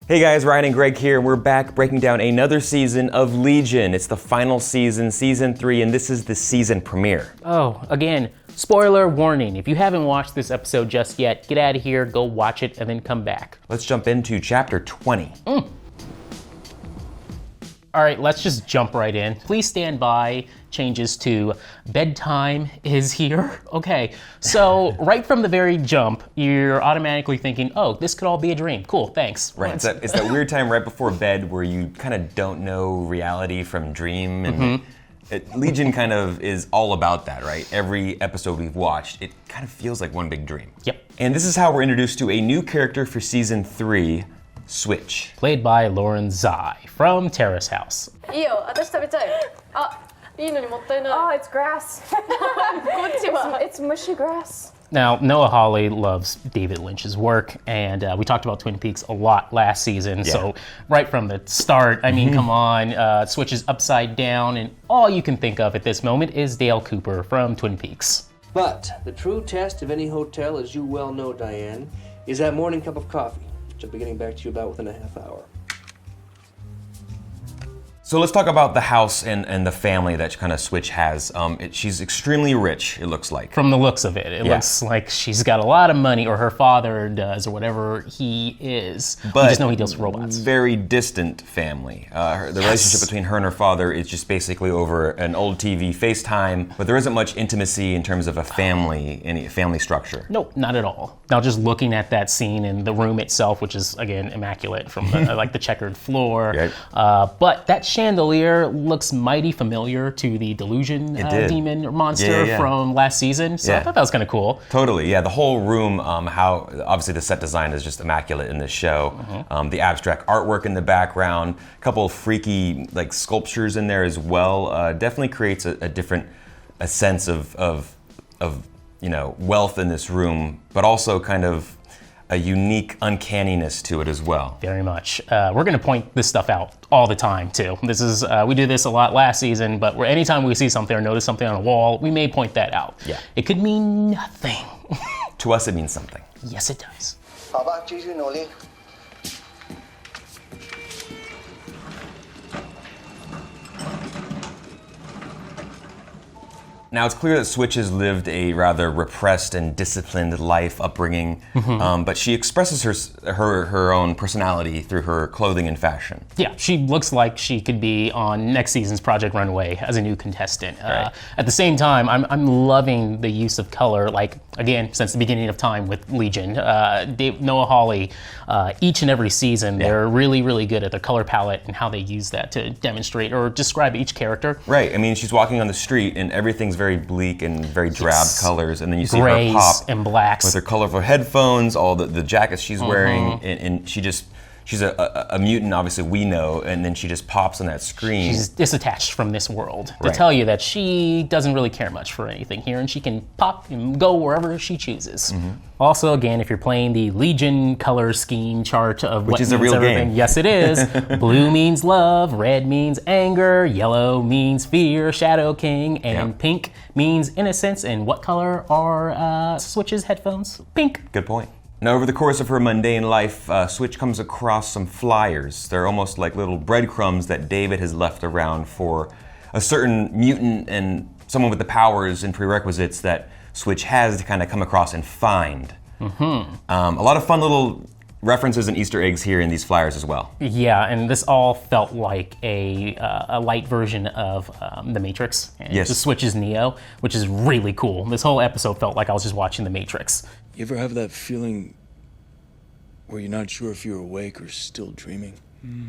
Hey guys, Ryan and Greg here, and we're back breaking down another season of Legion. It's the final season, season 3, and this is the season premiere. Oh, again, spoiler warning. If you haven't watched this episode just yet, get out of here, go watch it, and then come back. Let's jump into chapter 20. All right, let's just jump right in. Please stand by. Changes to bedtime is here. Okay, so right from the very jump, you're automatically thinking, oh, this could all be a dream. Cool, thanks. Right, it's that weird time right before bed where you kind of don't know reality from dream. And Legion kind of is all about that, right? Every episode we've watched, it kind of feels like one big dream. Yep. And this is how we're introduced to a new character for season 3, Switch. Played by Lauren Zai from Terrace House. いいよ、私食べたい。あ、いいのにもったいない。 Oh, it's grass. こっちは。 It's mushy grass. Now, Noah Hawley loves David Lynch's work, and we talked about Twin Peaks a lot last season, so right from the start, I mean, come on, Switch is upside down, and all you can think of at this moment is Dale Cooper from Twin Peaks. But the true test of any hotel, as you well know, Diane, is that morning cup of coffee, which I'll be getting back to you about within a half hour. So let's talk about the house and the family that kind of Switch has. She's extremely rich, it looks like. From the looks of it, it looks like she's got a lot of money, or her father does, or whatever he is. But we just know he deals with robots. Very distant family. The relationship between her and her father is just basically over an old TV FaceTime, but there isn't much intimacy in terms of a family, any family structure. Nope, not at all. Now, just looking at that scene in the room itself, which is, again, immaculate from like the checkered floor, but that chandelier looks mighty familiar to the Delusion demon or monster from last season, so I thought that was kind of cool. Totally, yeah. The whole room, how obviously the set design is just immaculate in this show. The abstract artwork in the background, a couple of freaky like sculptures in there as well. Definitely creates a sense of you know, wealth in this room, but also kind of a unique uncanniness to it as well. Very much. We're going to point this stuff out all the time too. This is we did this a lot last season, but anytime we see something or notice something on a wall, we may point that out. Yeah. It could mean nothing. To us, it means something. Yes, it does. 好吧，继续努力。 Now, it's clear that Switch has lived a rather repressed and disciplined life upbringing, but she expresses her own personality through her clothing and fashion. Yeah, she looks like she could be on next season's Project Runway as a new contestant. Right. At the same time, I'm loving the use of color, like, again, since the beginning of time with Legion. Noah Hawley, each and every season, they're really, really good at their color palette and how they use that to demonstrate or describe each character. Right, I mean, she's walking on the street and everything's very bleak and very drab colors, and then you see Grays her pop and blacks with her colorful headphones, all the jackets she's wearing, and she's a mutant, obviously we know, and then she just pops on that screen. She's disattached from this world to Right. tell you that she doesn't really care much for anything here, and she can pop and go wherever she chooses. Also, again, if you're playing the Legion color scheme chart of Which what is a means real everything, game. yes, it is. Blue means love, red means anger, yellow means fear, Shadow King, and pink means innocence. And what color are Switch's headphones? Pink. Good point. Now, over the course of her mundane life, Switch comes across some flyers. They're almost like little breadcrumbs that David has left around for a certain mutant and someone with the powers and prerequisites that Switch has to kind of come across and find. A lot of fun little references and Easter eggs here in these flyers as well. Yeah, and this all felt like a light version of The Matrix. And Yes. just Switch's Neo, which is really cool. This whole episode felt like I was just watching The Matrix. You ever have that feeling where you're not sure if you're awake or still dreaming?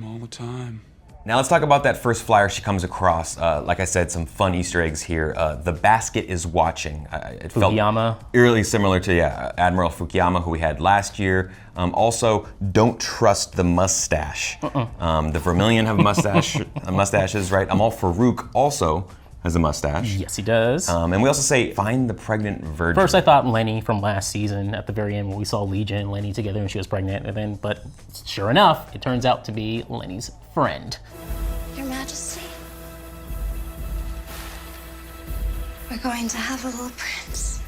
All the time. Now let's talk about that first flyer she comes across. Like I said, some fun Easter eggs here. The basket is watching. It Fukuyama. felt eerily similar to Admiral Fukuyama, who we had last year. Also, don't trust the mustache. The Vermilion have mustaches, right? Amal Farouk also has a mustache. Yes, he does. And we also say, find the pregnant virgin. First, I thought Lenny from last season at the very end when we saw Legion and Lenny together and she was pregnant. And then, but sure enough, it turns out to be Lenny's friend. Your Majesty, we're going to have a little prince.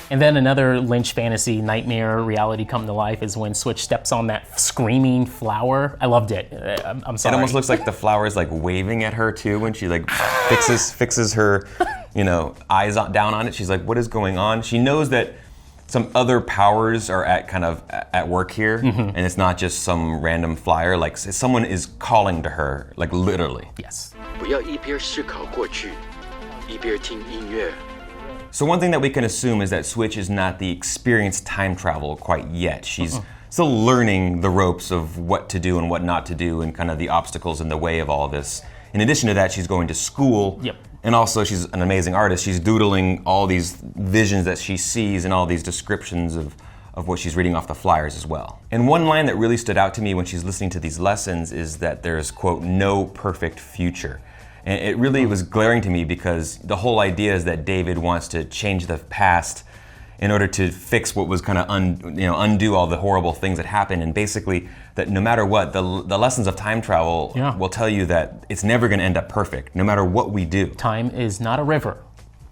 And then another Lynch fantasy nightmare reality come to life is when Switch steps on that screaming flower. I loved it. I'm sorry. It almost looks like the flower is like waving at her too when she like fixes her, eyes down on it. She's like, what is going on? She knows that some other powers are at work here, and it's not just some random flyer. Like someone is calling to her, like literally. Yes. 不要一边思考过去，一边听音乐。 So one thing that we can assume is that Switch is not the experienced time travel quite yet. She's still learning the ropes of what to do and what not to do and kind of the obstacles in the way of all this. In addition to that, she's going to school. Yep. And also she's an amazing artist. She's doodling all these visions that she sees and all these descriptions of what she's reading off the flyers as well. And one line that really stood out to me when she's listening to these lessons is that there's, quote, no perfect future. And it really was glaring to me because the whole idea is that David wants to change the past in order to fix what was kind of undo all the horrible things that happened, and basically that no matter what, the lessons of time travel will tell you that it's never going to end up perfect, no matter what we do. Time is not a river.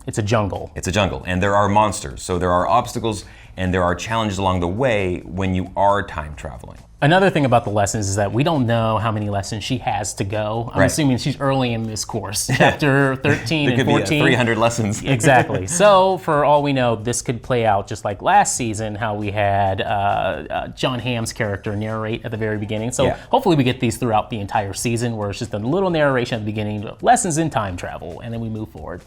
It's a jungle. It's a jungle, and there are monsters, so there are obstacles and there are challenges along the way when you are time traveling. Another thing about the lessons is that we don't know how many lessons she has to go. I'm assuming she's early in this course, chapter 13 and 14. There could be 300 lessons. Exactly. So for all we know, this could play out just like last season, how we had John Hamm's character narrate at the very beginning. So hopefully we get these throughout the entire season, where it's just a little narration at the beginning, lessons in time travel, and then we move forward.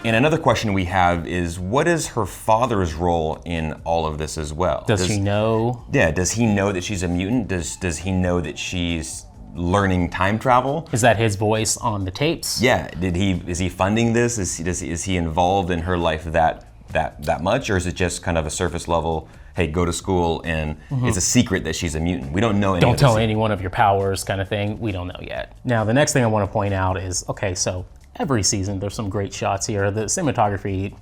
And another question we have is, what is her father's role in all of this as well? Does he know? Yeah, does he know that she's a mutant? Does he know that she's learning time travel? Is that his voice on the tapes? Yeah, is he funding this? Is he involved in her life that much? Or is it just kind of a surface level, hey, go to school and it's a secret that she's a mutant? We don't know any Don't tell anyone of your powers kind of thing. We don't know yet. Now, the next thing I want to point out is, okay, so every season, there's some great shots here. The cinematography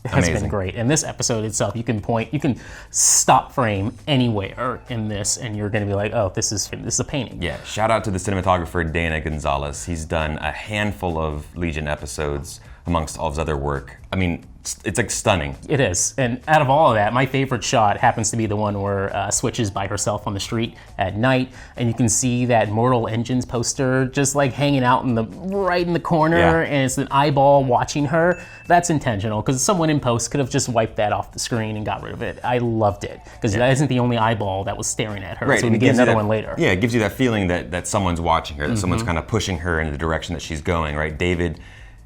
has been great. And this episode itself, you can stop frame anywhere in this, and you're going to be like, oh, this is a painting. Yeah, shout out to the cinematographer, Dana Gonzalez. He's done a handful of Legion episodes amongst all his other work. I mean, it's like stunning. It is. And out of all of that, my favorite shot happens to be the one where Switch is by herself on the street at night, and you can see that Mortal Engines poster just like hanging out right in the corner, and it's an eyeball watching her. That's intentional, because someone in post could have just wiped that off the screen and got rid of it. I loved it, because that isn't the only eyeball that was staring at her. Right, so we get another one later. Yeah, it gives you that feeling that someone's watching her, that someone's kind of pushing her in the direction that she's going, right? David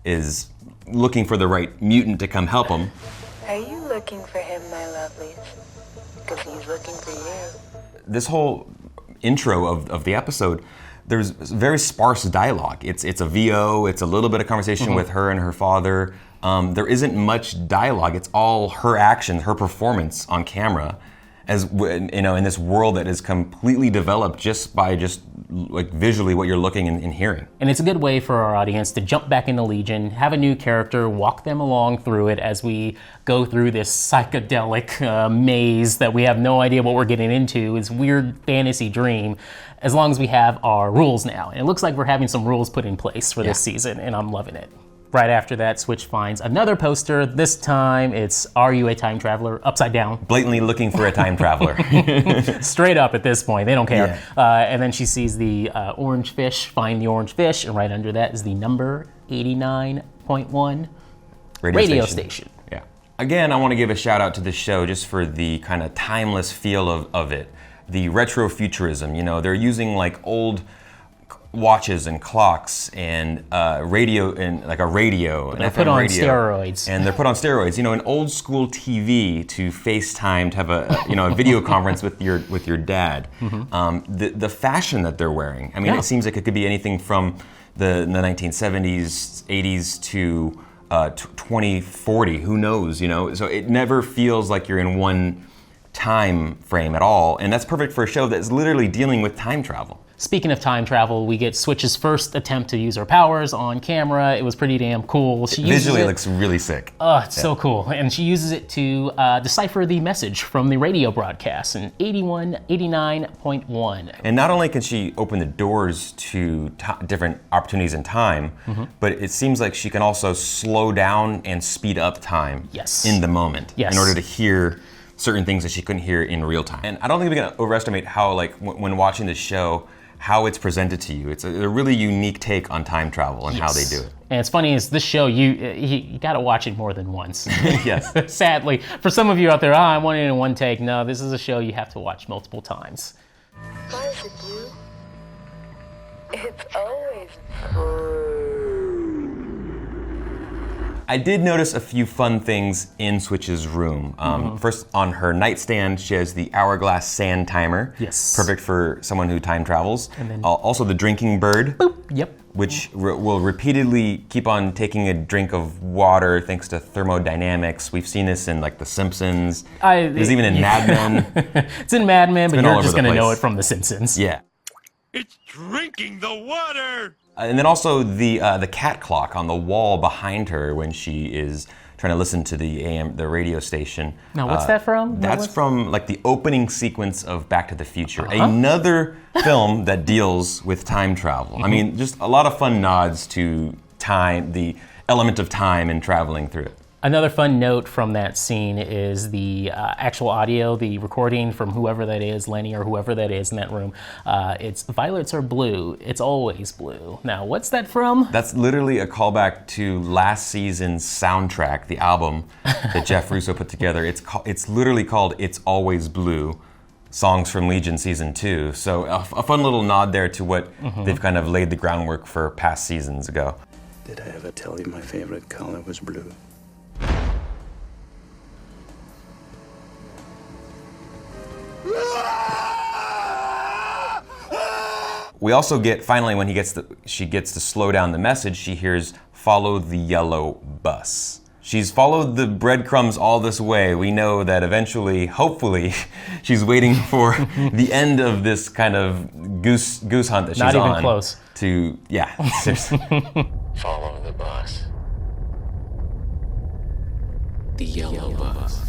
is looking for the right mutant to come help him. Are you looking for him, my lovelies? Because he's looking for you. This whole intro of the episode, there's very sparse dialogue. It's a VO, it's a little bit of conversation with her and her father. There isn't much dialogue. It's all her action, her performance on camera, as in this world that is completely developed just by like visually what you're looking and hearing. And it's a good way for our audience to jump back into Legion, have a new character, walk them along through it as we go through this psychedelic maze that we have no idea what we're getting into, this weird fantasy dream, as long as we have our rules now. And it looks like we're having some rules put in place for this season, and I'm loving it. Right after that, Switch finds another poster. This time, it's "Are you a time traveler?" upside down. Blatantly looking for a time traveler. Straight up at this point, they don't care. And then she sees the orange fish, find the orange fish, and right under that is the number 89.1 radio station. Yeah. Again, I want to give a shout out to this show just for the kind of timeless feel of it. The retro futurism, they're using like old watches and clocks and radio and like a radio. They're put on steroids. And they're put on steroids. An old school TV to FaceTime, to have a video conference with your dad. The fashion that they're wearing. I mean, it seems like it could be anything from the 1970s, 80s to 2040. Who knows? So it never feels like you're in one time frame at all, and that's perfect for a show that's literally dealing with time travel. Speaking of time travel, we get Switch's first attempt to use her powers on camera. It was pretty damn cool. She Visually looks really sick. Oh, it's so cool. And she uses it to decipher the message from the radio broadcast in 89.1. And not only can she open the doors to different opportunities in time, but it seems like she can also slow down and speed up time in the moment in order to hear certain things that she couldn't hear in real time. And I don't think we can overestimate how, like, when watching this show, how it's presented to you. It's a really unique take on time travel and how they do it. And it's funny is this show, you got to watch it more than once. Yes. Sadly, for some of you out there, I want it in one take. No, this is a show you have to watch multiple times. Why is it blue? It's always blue. I did notice a few fun things in Switch's room. First, on her nightstand, she has the hourglass sand timer. Yes. Perfect for someone who time travels. And then, also the drinking bird. Boop. Yep. Which will repeatedly keep on taking a drink of water thanks to thermodynamics. We've seen this in, like, The Simpsons. There's even in Mad Men. It's in Mad Men, but you're just going to know it from The Simpsons. Yeah. It's drinking the water! And then also the cat clock on the wall behind her when she is trying to listen to the radio station. Now, what's that from? That's from, like, the opening sequence of Back to the Future, another film that deals with time travel. I mean, just a lot of fun nods to time, the element of time and traveling through it. Another fun note from that scene is the actual audio, the recording from whoever that is, Lenny or whoever that is in that room. It's violets are blue, it's always blue. Now, what's that from? That's literally a callback to last season's soundtrack, the album that Jeff Russo put together. It's literally called It's Always Blue, Songs from Legion Season 2. So a fun little nod there to what they've kind of laid the groundwork for past seasons ago. Did I ever tell you my favorite color was blue? We also get, finally, when she gets to slow down the message, she hears, "Follow the yellow bus." She's followed the breadcrumbs all this way. We know that eventually, hopefully, she's waiting for the end of this kind of goose hunt that she's on. Not even close. Seriously. Follow the bus. The yellow bus.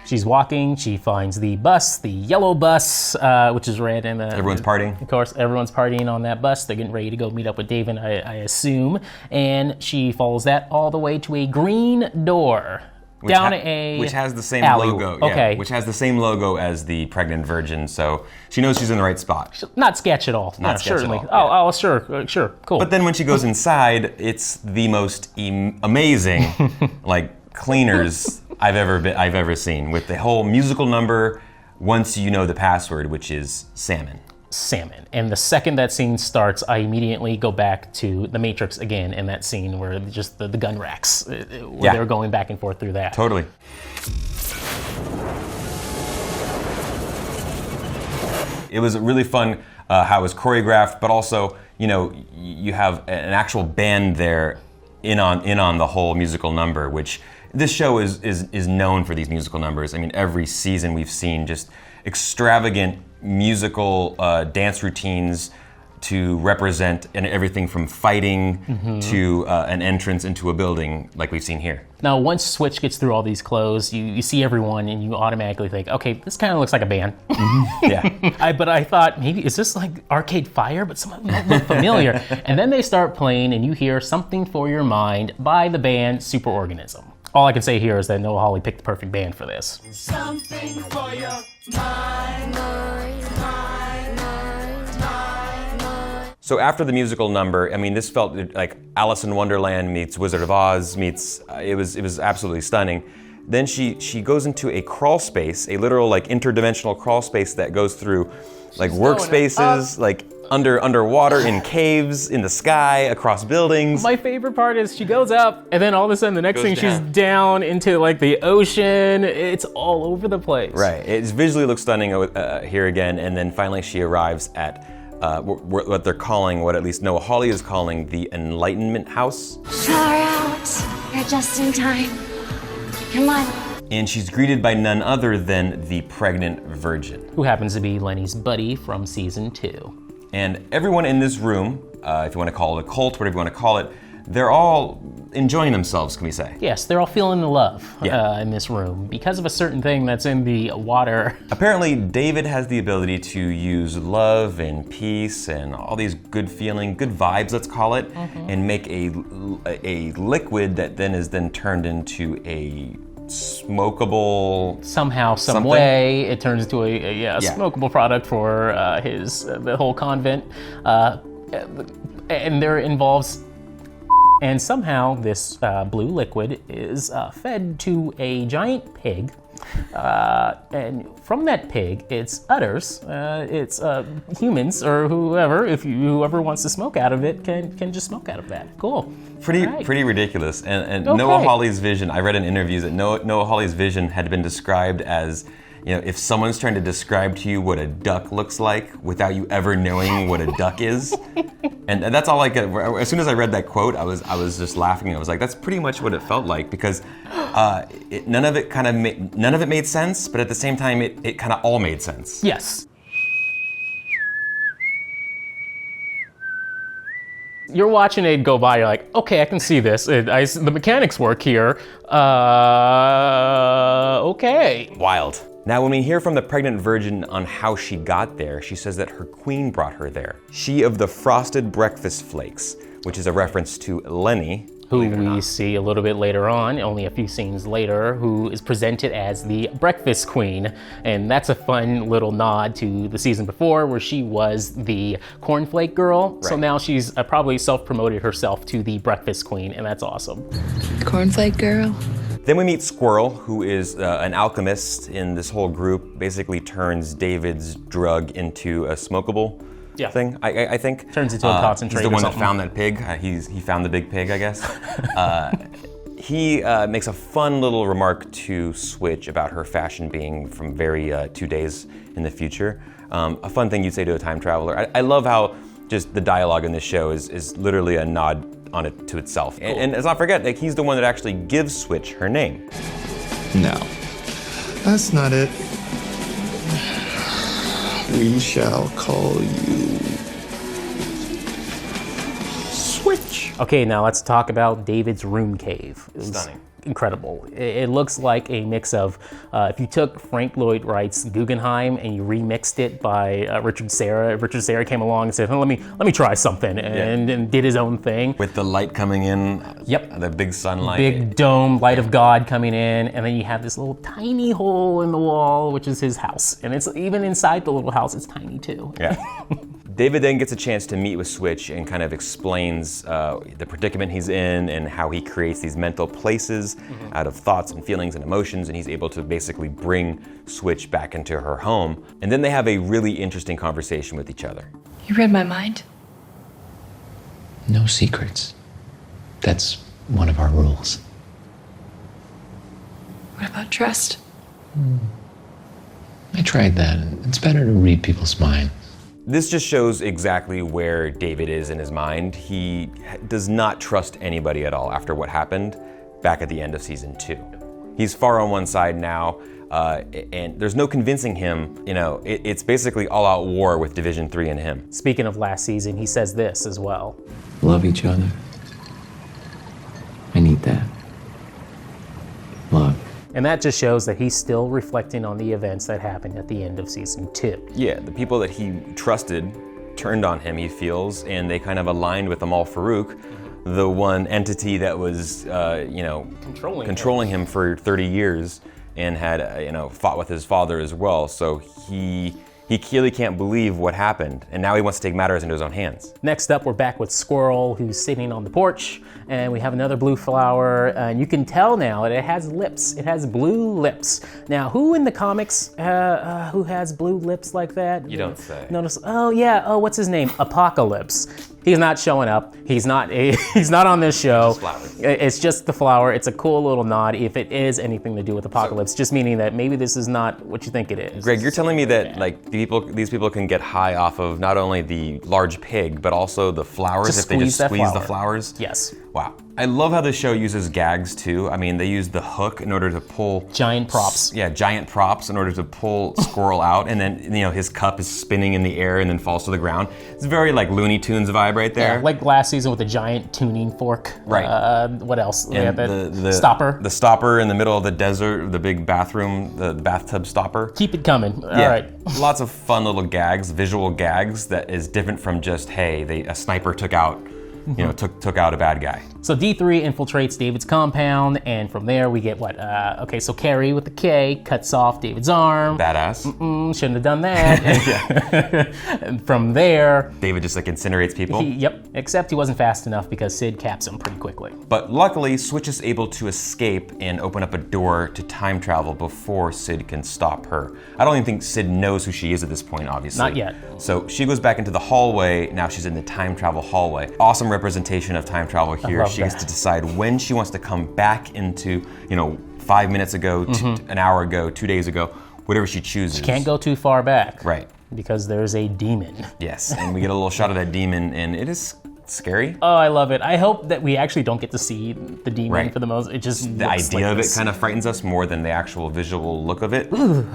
She's walking, she finds the bus, the yellow bus, which is red. And everyone's partying. Of course, everyone's partying on that bus. They're getting ready to go meet up with David, I assume. And she follows that all the way to a green door. Which has the same alley. logo. Okay. Yeah, which has the same logo as the pregnant virgin, so she knows she's in the right spot. Not sketch at all. Not sketch certainly. at all. Sure, cool. But then when she goes inside, it's the most amazing, like, cleaners I've ever seen, with the whole musical number once you know the password, which is salmon. And the second that scene starts, I immediately go back to The Matrix again in that scene where just the gun racks, where they're going back and forth through that. Totally. It was really fun how it was choreographed, but also, you know, you have an actual band there in on the whole musical number, which this show is known for these musical numbers. I mean, every season we've seen just extravagant musical dance routines to represent everything from fighting to an entrance into a building like we've seen here. Now, once Switch gets through all these clothes, you see everyone and you automatically think, okay, this kind of looks like a band. Yeah. But I thought, maybe, is this like Arcade Fire? But some of them look familiar. And then they start playing and you hear Something for Your Mind by the band Superorganism. All I can say here is that Noah Hawley picked the perfect band for this. Something for your mind. So after the musical number, I mean, this felt like Alice in Wonderland meets Wizard of Oz meets, it was absolutely stunning. Then she goes into a crawl space, a literal, like, interdimensional crawl space that goes through, like, workspaces, like underwater, in caves, in the sky, across buildings. My favorite part is she goes up and then all of a sudden the next thing she's down into, like, the ocean. It's all over the place. Right, it visually looks stunning here again, and then finally she arrives at what they're calling, what at least Noah Hawley is calling, the Enlightenment House. Far out. You're just in time. Come on. And she's greeted by none other than the pregnant virgin, who happens to be Lenny's buddy from season 2. And everyone in this room, if you want to call it a cult, whatever you want to call it, they're all enjoying themselves, can we say? Yes, they're all feeling the love in this room because of a certain thing that's in the water. Apparently, David has the ability to use love and peace and all these good feeling, good vibes, let's call it, and make a liquid that then is turned into a smokable. Somehow, some way, it turns into a smokable product for the whole convent, and there involves. And somehow this blue liquid is fed to a giant pig, and from that pig, its udders, it's humans or whoever wants to smoke out of it can just smoke out of that. Cool. Pretty ridiculous. And okay. Noah Hawley's vision, I read in interviews that Noah Hawley's vision had been described as, if someone's trying to describe to you what a duck looks like without you ever knowing what a duck is. And that's all I get. As soon as I read that quote, I was just laughing. I was like, that's pretty much what it felt like, because none of it made sense, but at the same time, it kind of all made sense. Yes. You're watching it go by, you're like, okay, I can see this. The mechanics work here. Okay. Wild. Now, when we hear from the pregnant virgin on how she got there, she says that her queen brought her there. She of the frosted breakfast flakes, which is a reference to Lenny, who we see a little bit later on, only a few scenes later, who is presented as the breakfast queen. And that's a fun little nod to the season before where she was the cornflake girl. Right. So now she's probably self-promoted herself to the breakfast queen, and that's awesome. Cornflake girl. Then we meet Squirrel, who is an alchemist in this whole group, basically turns David's drug into a smokable thing, I think. Turns into a concentrate. He's the one that found that pig. He found the big pig, I guess. He makes a fun little remark to Switch about her fashion being from 2 days in the future. A fun thing you'd say to a time traveler. I love how just the dialogue in this show is literally a nod on it to itself. Cool. And let's not forget, he's the one that actually gives Switch her name. No, that's not it. We shall call you Switch. Okay, now let's talk about David's room cave. Stunning. Incredible. It looks like a mix of, if you took Frank Lloyd Wright's Guggenheim and you remixed it by Richard Serra. Richard Serra came along and said, let me try something, and did his own thing. With the light coming in. Yep. The big sunlight. Big dome, light of God coming in, and then you have this little tiny hole in the wall, which is his house. And it's even inside the little house, it's tiny too. Yeah. David then gets a chance to meet with Switch and kind of explains the predicament he's in and how he creates these mental places out of thoughts and feelings and emotions, and he's able to basically bring Switch back into her home. And then they have a really interesting conversation with each other. You read my mind? No secrets. That's one of our rules. What about trust? I tried that. It's better to read people's minds. This just shows exactly where David is in his mind. He does not trust anybody at all after what happened back at the end of season 2. He's far on one side now, and there's no convincing him. It's basically all-out war with Division 3 and him. Speaking of last season, he says this as well. Love each other. I need that. Love. And that just shows that he's still reflecting on the events that happened at the end of season 2. Yeah, the people that he trusted turned on him, he feels, and they kind of aligned with Amal Farouk, the one entity that was, controlling him for 30 years and had, fought with his father as well. So he clearly can't believe what happened, and now he wants to take matters into his own hands. Next up, we're back with Squirrel, who's sitting on the porch, and we have another blue flower, and you can tell now that it has lips. It has blue lips. Now, who in the comics who has blue lips like that? You don't say. Notice? Oh yeah. Oh, what's his name? Apocalypse. He's not showing up. He's not on this show. It's just the flower. It's a cool little nod. If it is anything to do with Apocalypse, just meaning that maybe this is not what you think it is. Greg, you're telling me that these people can get high off of not only the large pig, but also the flowers if they just squeeze the flowers? Yes. Wow. I love how the show uses gags too. I mean, they use the hook in order to pull giant props. Yeah, giant props in order to pull Squirrel out, and then his cup is spinning in the air and then falls to the ground. It's very like Looney Tunes vibe right there. Yeah, like last season with the giant tuning fork. Right. What else? And the stopper. The stopper in the middle of the desert, the big bathroom, the bathtub stopper. Keep it coming. All yeah, right. Lots of fun little gags, visual gags that is different from just, hey, a sniper took out took out a bad guy. So D3 infiltrates David's compound, and from there we get what? So Carrie with the K cuts off David's arm. Badass. Shouldn't have done that. And from there, David just like incinerates people. Except he wasn't fast enough because Sid caps him pretty quickly. But luckily, Switch is able to escape and open up a door to time travel before Sid can stop her. I don't even think Sid knows who she is at this point, obviously. Not yet. So she goes back into the hallway. Now she's in the time travel hallway. Awesome representation of time travel here. She gets to decide when she wants to come back into, 5 minutes ago, an hour ago, 2 days ago, whatever she chooses. She can't go too far back. Right. Because there's a demon. Yes, and we get a little shot of that demon, and it is scary. Oh, I love it. I hope that we actually don't get to see the demon for the most. It just the idea of it kind of frightens us more than the actual visual look of it.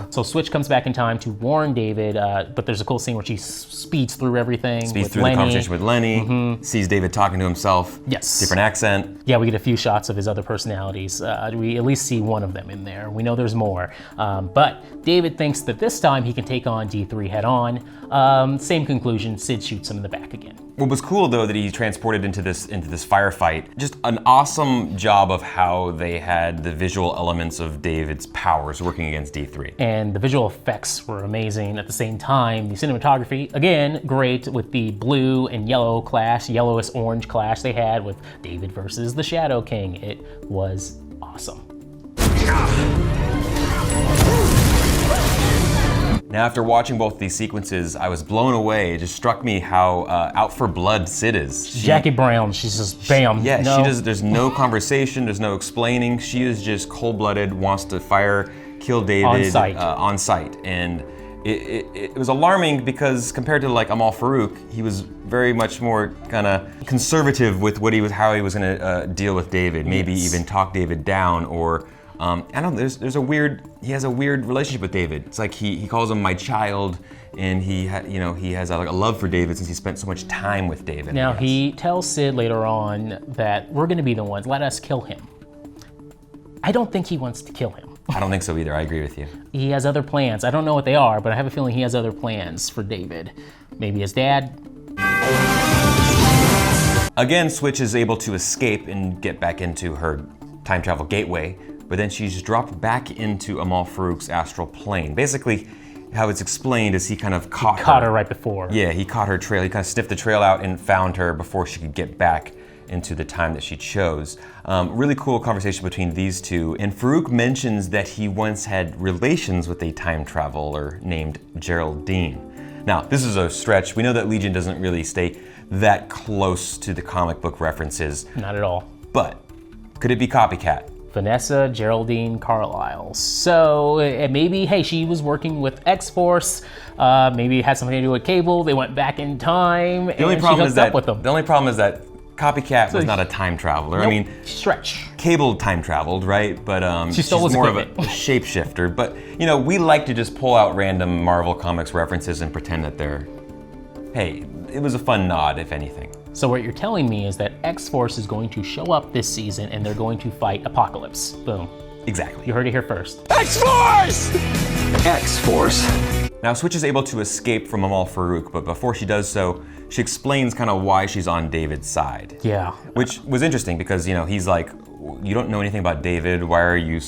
So Switch comes back in time to warn David, but there's a cool scene where she speeds through everything. Speeds through the conversation with Lenny, sees David talking to himself. Yes. Different accent. Yeah, we get a few shots of his other personalities. We at least see one of them in there. We know there's more. But David thinks that this time he can take on D3 head on. Same conclusion, Sid shoots him in the back again. What was cool though that he transported into this firefight, just an awesome job of how they had the visual elements of David's powers working against D3. And the visual effects were amazing. At the same time, the cinematography, again, great with the blue and yellow clash, yellowish orange clash they had with David versus the Shadow King. It was awesome. Now, after watching both these sequences, I was blown away. It just struck me how out for blood Sid is. Jackie Brown, she's just bam. Yeah, she does. There's no conversation. There's no explaining. She is just cold-blooded, wants to kill David on sight. And it was alarming because compared to like Amal Farouk, he was very much more kind of conservative with how he was going to deal with David. Maybe even talk David down or. I don't know. He has a weird relationship with David. It's like he calls him my child, and he has a love for David since he spent so much time with David. Now he tells Sid later on that we're going to be the ones. Let us kill him. I don't think he wants to kill him. I don't think so either. I agree with you. He has other plans. I don't know what they are, but I have a feeling he has other plans for David. Maybe his dad. Again, Switch is able to escape and get back into her time travel gateway. But then she's dropped back into Amal Farouk's astral plane. Basically, how it's explained is he kind of caught her right before. Yeah, he caught her trail. He kind of sniffed the trail out and found her before she could get back into the time that she chose. Really cool conversation between these two. And Farouk mentions that he once had relations with a time traveler named Geraldine. Now, this is a stretch. We know that Legion doesn't really stay that close to the comic book references. Not at all. But could it be copycat? Vanessa Geraldine Carlisle. So maybe, hey, she was working with X-Force. Maybe it had something to do with Cable. They went back in time and she hooked up with them. The only problem is that Copycat was not a time traveler. Nope. I mean, Stretch. Cable time traveled, right? But she still was more of a shapeshifter. But we like to just pull out random Marvel Comics references and pretend that they're, hey, it was a fun nod, if anything. So what you're telling me is that X-Force is going to show up this season and they're going to fight Apocalypse. Boom. Exactly. You heard it here first. X-Force! X-Force. Now, Switch is able to escape from Amal Farouk, but before she does so, she explains kind of why she's on David's side. Yeah. Which was interesting because, he's like, you don't know anything about David. Why are you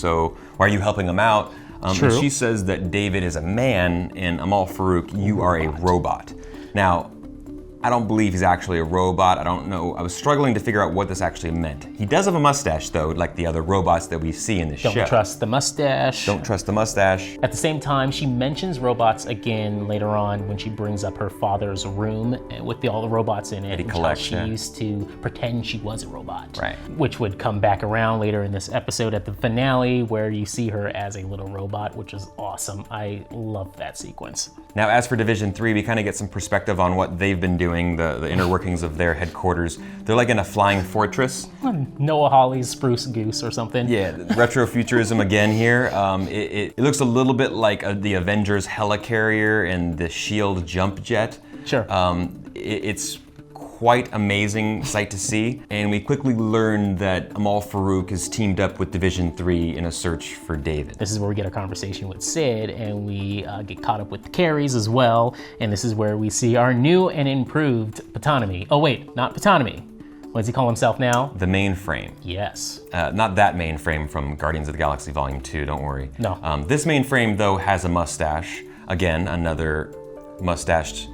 helping him out? True. And she says that David is a man and Amal Farouk, you are a robot. Now, I don't believe he's actually a robot. I don't know. I was struggling to figure out what this actually meant. He does have a mustache, though, like the other robots that we see in the show. Don't trust the mustache. Don't trust the mustache. At the same time, she mentions robots again later on when she brings up her father's room with all the robots in it. She used to pretend she was a robot. Right. Which would come back around later in this episode at the finale where you see her as a little robot, which is awesome. I love that sequence. Now, as for Division 3, we kind of get some perspective on what they've been doing doing, the inner workings of their headquarters. They're like in a flying fortress. Noah Hawley's Spruce Goose or something. Yeah, retrofuturism again here. It looks a little bit like the Avengers helicarrier and the S.H.I.E.L.D. jump jet. Sure. It's quite amazing sight to see, and we quickly learn that Amal Farouk is teamed up with Division 3 in a search for David. This is where we get a conversation with Sid, and we get caught up with the Carries as well, and this is where we see our new and improved Patanomy. Oh wait, not Patanomy. What does he call himself now? The mainframe. Yes. Not that mainframe from Guardians of the Galaxy Volume 2, don't worry. No. This mainframe, though, has a mustache. Again, another mustached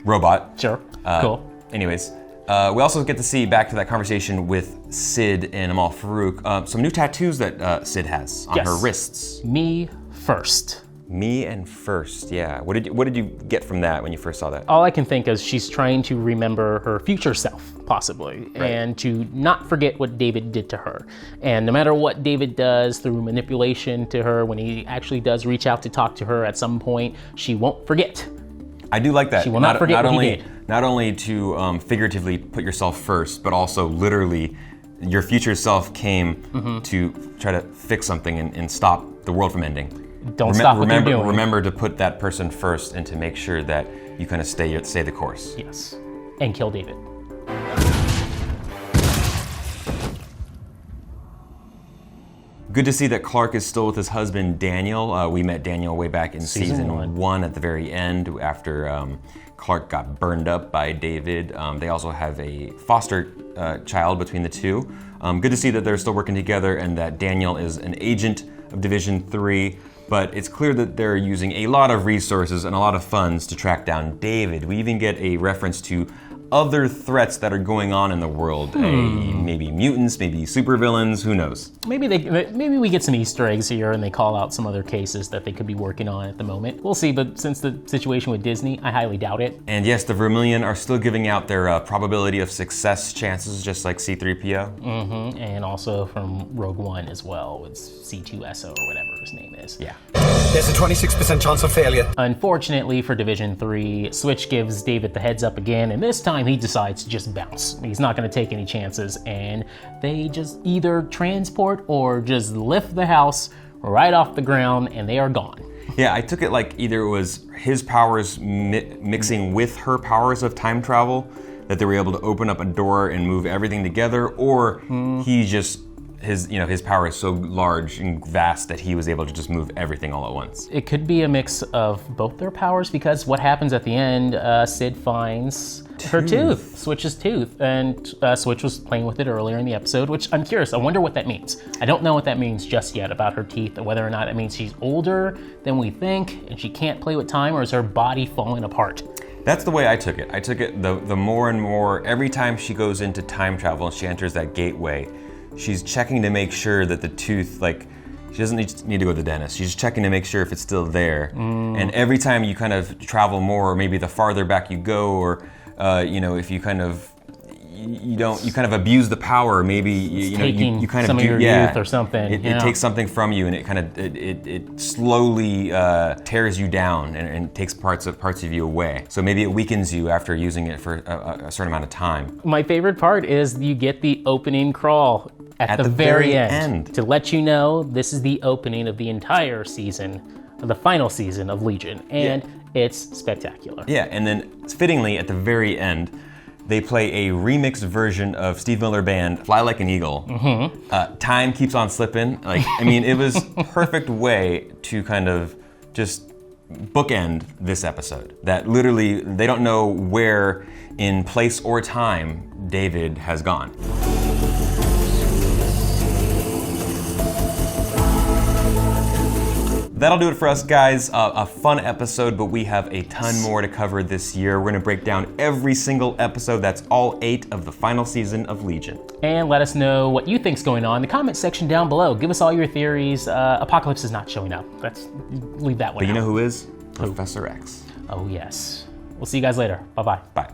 robot. Sure, cool. Anyways, we also get to see, back to that conversation with Sid and Amal Farouk, some new tattoos that Sid has on her wrists. Me first. Me and first, yeah. What did you get from that when you first saw that? All I can think is she's trying to remember her future self, possibly, and to not forget what David did to her. And no matter what David does through manipulation to her, when he actually does reach out to talk to her at some point, she won't forget. I do like that. She will not forget what he did. Not only to figuratively put yourself first, but also literally your future self came to try to fix something and stop the world from ending. Don't stop what you're doing. Remember to put that person first and to make sure that you kind of stay the course. Yes, and kill David. Good to see that Clark is still with his husband, Daniel. We met Daniel way back in season one at the very end after Clark got burned up by David. They also have a foster child between the two. Good to see that they're still working together and that Daniel is an agent of Division 3, but it's clear that they're using a lot of resources and a lot of funds to track down David. We even get a reference to other threats that are going on in the world. Maybe mutants, maybe supervillains, who knows? Maybe we get some Easter eggs here and they call out some other cases that they could be working on at the moment. We'll see, but since the situation with Disney, I highly doubt it. And yes, the Vermilion are still giving out their probability of success chances, just like C-3PO. And also from Rogue One as well, with C2SO or whatever his name is. Yeah. There's a 26% chance of failure. Unfortunately for Division 3, Switch gives David the heads up again, and this time he decides to just bounce. He's not going to take any chances, and they just either transport or just lift the house right off the ground, and they are gone. Yeah, I took it like either it was his powers mixing with her powers of time travel, that they were able to open up a door and move everything together, or he just his power is so large and vast that he was able to just move everything all at once. It could be a mix of both their powers, because what happens at the end, Sid finds her tooth, Switch's tooth, and Switch was playing with it earlier in the episode, which I'm curious, I wonder what that means. I don't know what that means just yet about her teeth, or whether or not it means she's older than we think and she can't play with time, or is her body falling apart? That's the way I took it. I took it the more and more, every time she goes into time travel and she enters that gateway, she's checking to make sure that the tooth, like, she doesn't need to go to the dentist. She's checking to make sure if it's still there. And every time you kind of travel more, or maybe the farther back you go, or if you kind of you kind of abuse the power. Maybe you kind of some of your youth or something. It takes something from you, and it kind of it slowly tears you down and takes parts of you away. So maybe it weakens you after using it for a certain amount of time. My favorite part is you get the opening crawl at the very end to let you know this is the opening of the entire season, the final season of Legion, and it's spectacular. Yeah, and then fittingly at the very end, they play a remixed version of Steve Miller Band, Fly Like an Eagle. Time keeps on slipping. It was perfect way to kind of just bookend this episode. That literally, they don't know where in place or time David has gone. That'll do it for us, guys. A fun episode, but we have a ton more to cover this year. We're gonna break down every single episode. That's all 8 of the final season of Legion. And let us know what you think's going on in the comment section down below. Give us all your theories. Apocalypse is not showing up. Let's leave that one But you out. know who is? Professor X. Oh yes. We'll see you guys later. Bye-bye. Bye.